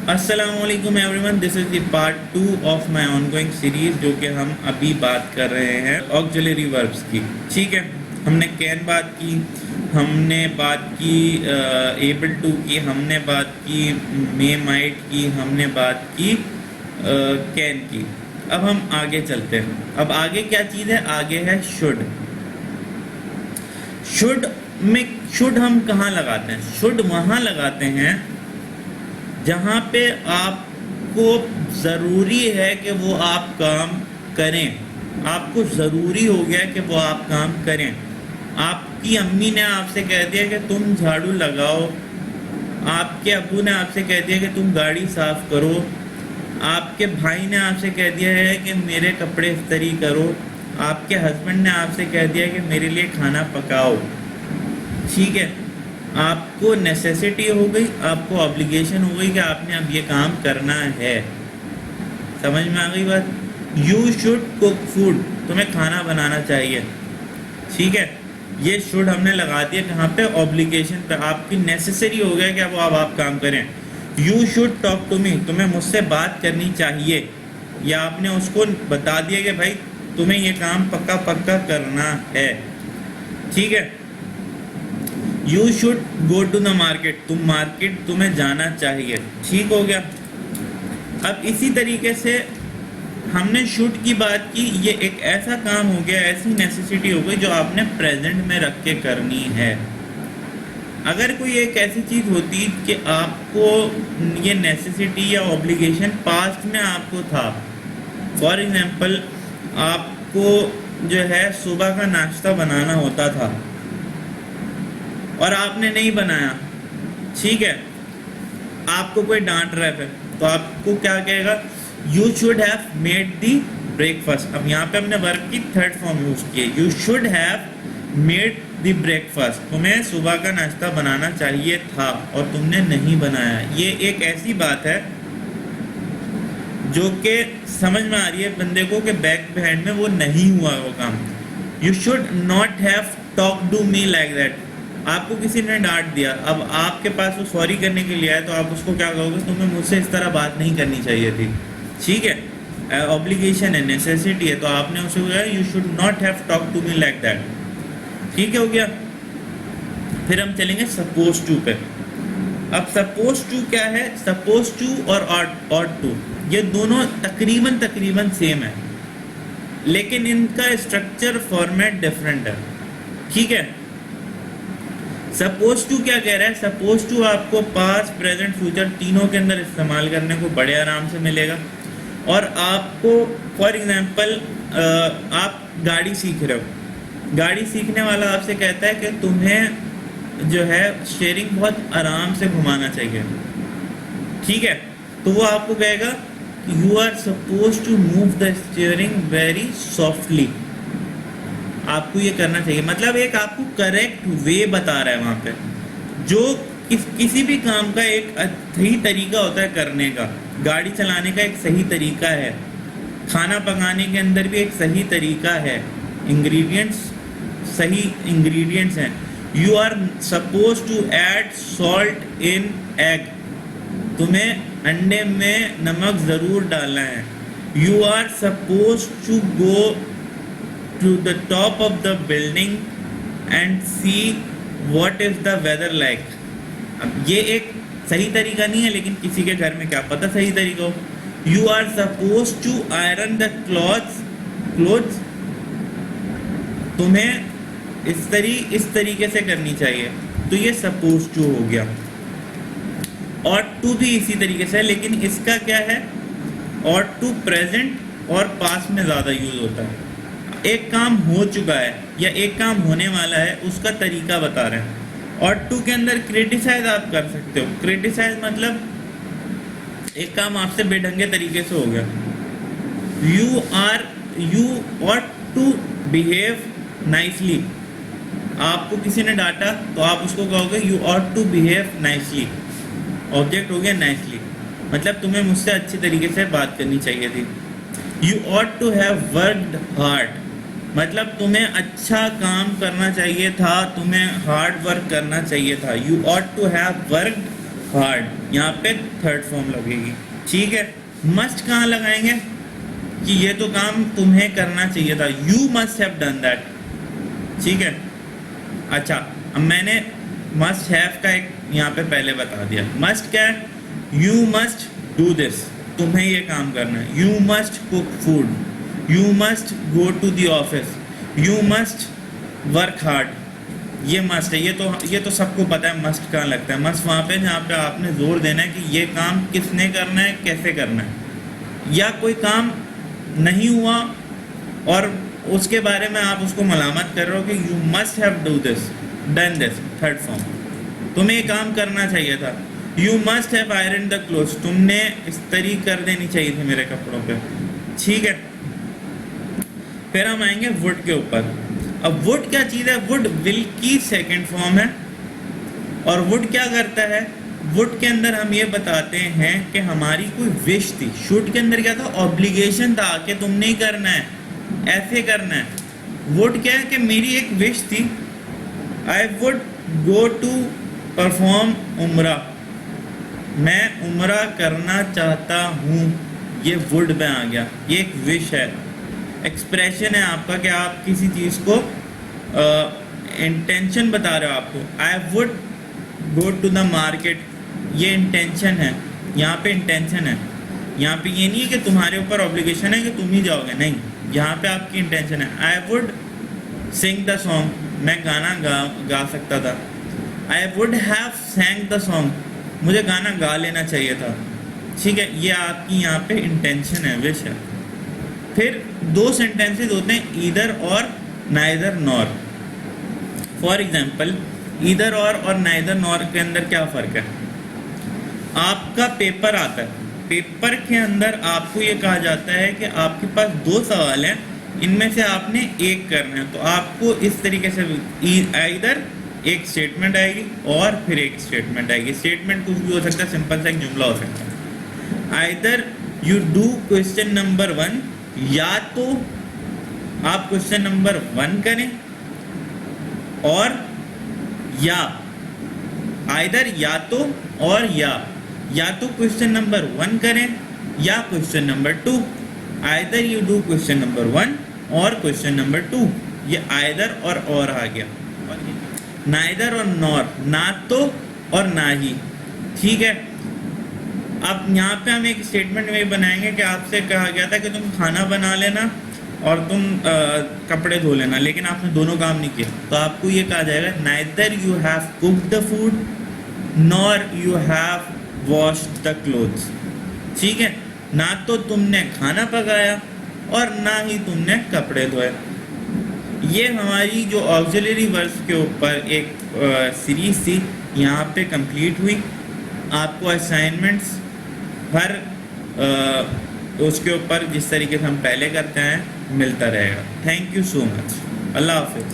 अस्सलामुअलैकुम everyone, this is the part 2 of my ongoing series, जो कि हम अभी बात कर रहे हैं ऑक्सिलरी वर्ब्स की। ठीक है, हमने कैन बात की, हमने बात की एबल टू की, हमने बात की मे माइट की, हमने बात की कैन की। अब हम आगे चलते हैं। अब आगे क्या चीज़ है? आगे है शुड। शुड में शुड हम कहाँ लगाते हैं? शुड वहाँ लगाते हैं जहाँ पे आपको ज़रूरी है कि वो आप काम करें। आपको ज़रूरी हो गया कि वो आप काम करें। आपकी अम्मी ने आपसे कह दिया कि तुम झाड़ू लगाओ, आपके अब्बू ने आपसे कह दिया कि तुम गाड़ी साफ़ करो, आपके भाई ने आपसे कह दिया है कि मेरे कपड़े इस्त्री करो, आपके हस्बैंड ने आपसे कह दिया कि मेरे लिए खाना पकाओ। ठीक है, आपको नेसेसिटी हो गई, आपको ऑब्लिगेशन हो गई कि आपने अब ये काम करना है। समझ में आ गई बात? यू शुड कुक फूड, तुम्हें खाना बनाना चाहिए। ठीक है, ये शुड हमने लगा दिया कहाँ पे? ऑब्लिगेशन पे। आपकी नेसेसरी हो गया कि अब आप काम करें। You should talk to me, तुम्हें मुझसे बात करनी चाहिए, या आपने उसको बता दिया कि भाई तुम्हें ये काम पक्का पक्का करना है। ठीक है, you should go to the market, market तुम्हें जाना चाहिए। ठीक हो गया। अब इसी तरीके से हमने शुड की बात की, ये एक ऐसा काम हो गया, ऐसी नेसेसिटी हो गई जो आपने प्रेजेंट में रख के करनी है। अगर कोई एक ऐसी चीज़ होती कि आपको ये नेसेसिटी या ऑब्लिगेशन पास्ट में आपको था, फॉर एग्जांपल आपको जो है सुबह का नाश्ता बनाना होता था और आपने नहीं बनाया, ठीक है, आपको कोई डांट रहा है, फिर तो आपको क्या कहेगा? You should have made the breakfast. अब यहाँ पे हमने वर्ब की थर्ड फॉर्म यूज की है, you should have made the breakfast. तुम्हें सुबह का नाश्ता बनाना चाहिए था और तुमने नहीं बनाया। ये एक ऐसी बात है जो कि समझ में आ रही है बंदे को कि बैक बिहाइंड में वो नहीं हुआ वो काम। You should not have talk to me like that. आपको किसी ने डांट दिया, अब आपके पास वो सॉरी करने के लिए आए, तो आप उसको क्या कहोगे? तुम्हें मुझसे इस तरह बात नहीं करनी चाहिए थी। ठीक है, ऑब्लिगेशन है, नेसेसिटी है, तो आपने उसे कहा you should not have talk to me like that. ठीक है, हो गया। फिर हम चलेंगे सपोज टू पे। अब सपोज टू क्या है? सपोज टू और ऑट टू, ये दोनों तकरीबन सेम है, लेकिन इनका स्ट्रक्चर फॉर्मेट डिफरेंट है। ठीक है, सपोज टू क्या कह रहा है? सपोज टू आपको पास्ट प्रेजेंट फ्यूचर तीनों के अंदर इस्तेमाल करने को बड़े आराम से मिलेगा। और आपको फॉर एग्जांपल आप गाड़ी सीख रहे हो, गाड़ी सीखने वाला आपसे कहता है कि तुम्हें जो है स्टीयरिंग बहुत आराम से घुमाना चाहिए। ठीक है, तो वो आपको कहेगा you are suppose to move the steering very softly. आपको ये करना चाहिए, मतलब एक आपको करेक्ट वे बता रहा है वहाँ पे। जो किसी भी काम का एक सही तरीका होता है करने का, गाड़ी चलाने का एक सही तरीका है, खाना पकाने के अंदर भी एक सही तरीका है, इंग्रेडिएंट्स सही इंग्रेडिएंट्स हैं। You are suppose to add salt in egg, तुम्हें अंडे में नमक ज़रूर डालना है। You are suppose to go to the top of the building and see what is the weather like। अब ये एक सही तरीका नहीं है, लेकिन किसी के घर में क्या पता सही तरीका हो। You are supposed to iron the clothes, तुम्हें इस तरीके से करनी चाहिए। तो ये सपोज टू हो गया। और टू भी इसी तरीके से है, लेकिन इसका क्या है? और टू प्रेजेंट और पास्ट में ज़्यादा यूज होता है। एक काम हो चुका है या एक काम होने वाला है, उसका तरीका बता रहे हैं। और टू के अंदर क्रिटिसाइज आप कर सकते हो। क्रिटिसाइज मतलब एक काम आपसे बेढंगे तरीके से हो गया। You ought to behave nicely. आपको किसी ने डांटा तो आप उसको कहोगे you ought to behave nicely. Object हो गया नाइसली, मतलब तुम्हें मुझसे अच्छी तरीके से बात करनी चाहिए थी। You ought to have worked hard, मतलब तुम्हें अच्छा काम करना चाहिए था, तुम्हें हार्ड वर्क करना चाहिए था। You ought to have worked hard, यहाँ पे थर्ड फॉर्म लगेगी। ठीक है, मस्ट कहाँ लगाएंगे कि ये तो काम तुम्हें करना चाहिए था, you must have done that. ठीक है, अच्छा अब मैंने मस्ट हैव का एक यहाँ पे पहले बता दिया। मस्ट क्या है, यू मस्ट डू दिस, तुम्हें ये काम करना है। You must cook food, you must go to the office, you must work hard, ये मस्ट है। ये तो सबको पता है मस्ट कहाँ लगता है। मस्ट वहाँ पे जहाँ पे आपने जोर देना है कि ये काम किसने करना है, कैसे करना है। या कोई काम नहीं हुआ और उसके बारे में आप उसको मलामत कर रहे हो कि you must have do this done this, third form, तुम्हें ये काम करना चाहिए था। You must have iron the clothes, तुमने इस्त्री कर देनी चाहिए थी मेरे कपड़ों पे। ठीक है, फिर हम आएंगे वुड के ऊपर। अब वुड क्या चीज़ है, वुड विल की सेकेंड फॉर्म है। और वुड क्या करता है, वुड के अंदर हम ये बताते हैं कि हमारी कोई विश थी। शुड के अंदर क्या था, ऑब्लिगेशन था कि तुमने ही करना है, ऐसे करना है। वुड क्या है कि मेरी एक विश थी, I would go to perform उम्रा, मैं उम्रा करना चाहता हूँ, ये वुड में आ गया। ये एक विश है, एक्सप्रेशन है आपका कि आप किसी चीज़ को इंटेंशन बता रहे हो आपको। I would go to the market, ये इंटेंशन है, यहाँ पे इंटेंशन है। यहाँ पे ये नहीं है कि तुम्हारे ऊपर ऑब्लिगेशन है कि तुम ही जाओगे, नहीं, यहाँ पे आपकी इंटेंशन है। I would Singh the song, मैं गाना गा सकता था। I would have sang the song, मुझे गाना गा लेना चाहिए था। ठीक है, ये आपकी यहाँ पे इंटेंशन है, विश है। फिर दो सेंटेंसेस होते हैं, ईदर और neither nor. For example, either और नाइदर नॉर के अंदर क्या फ़र्क है। आपका पेपर आता है, पेपर के अंदर आपको ये कहा जाता है कि आपके पास दो सवाल हैं, इनमें से आपने एक करना है। तो आपको इस तरीके से इधर एक स्टेटमेंट आएगी और फिर एक स्टेटमेंट आएगी। स्टेटमेंट कुछ भी हो सकता है, सिंपल सा एक जुमला हो सकता है। Either you do question number 1, या तो आप क्वेश्चन नंबर 1 करें, और या आइदर या तो और या तो क्वेश्चन नंबर 1 करें या question number 2। Either you do question number 1 और क्वेश्चन नंबर 2, ये आइदर और आ गया। नाइदर और नॉर, ना तो और ना ही। ठीक है, अब यहाँ पे हम एक स्टेटमेंट में बनाएंगे कि आपसे कहा गया था कि तुम खाना बना लेना और तुम कपड़े धो लेना, लेकिन आपने दोनों काम नहीं किया। तो आपको ये कहा जाएगा, neither you have cooked the food nor you have washed the clothes. ठीक है, ना तो तुमने खाना पकाया और ना ही तुमने कपड़े धोए। ये हमारी जो ऑक्सिलरी वर्ब्स के ऊपर एक सीरीज थी, यहाँ पे कंप्लीट हुई। आपको असाइनमेंट्स हर उसके ऊपर जिस तरीके से हम पहले करते हैं मिलता रहेगा। थैंक यू सो मच, अल्लाह हाफिज़।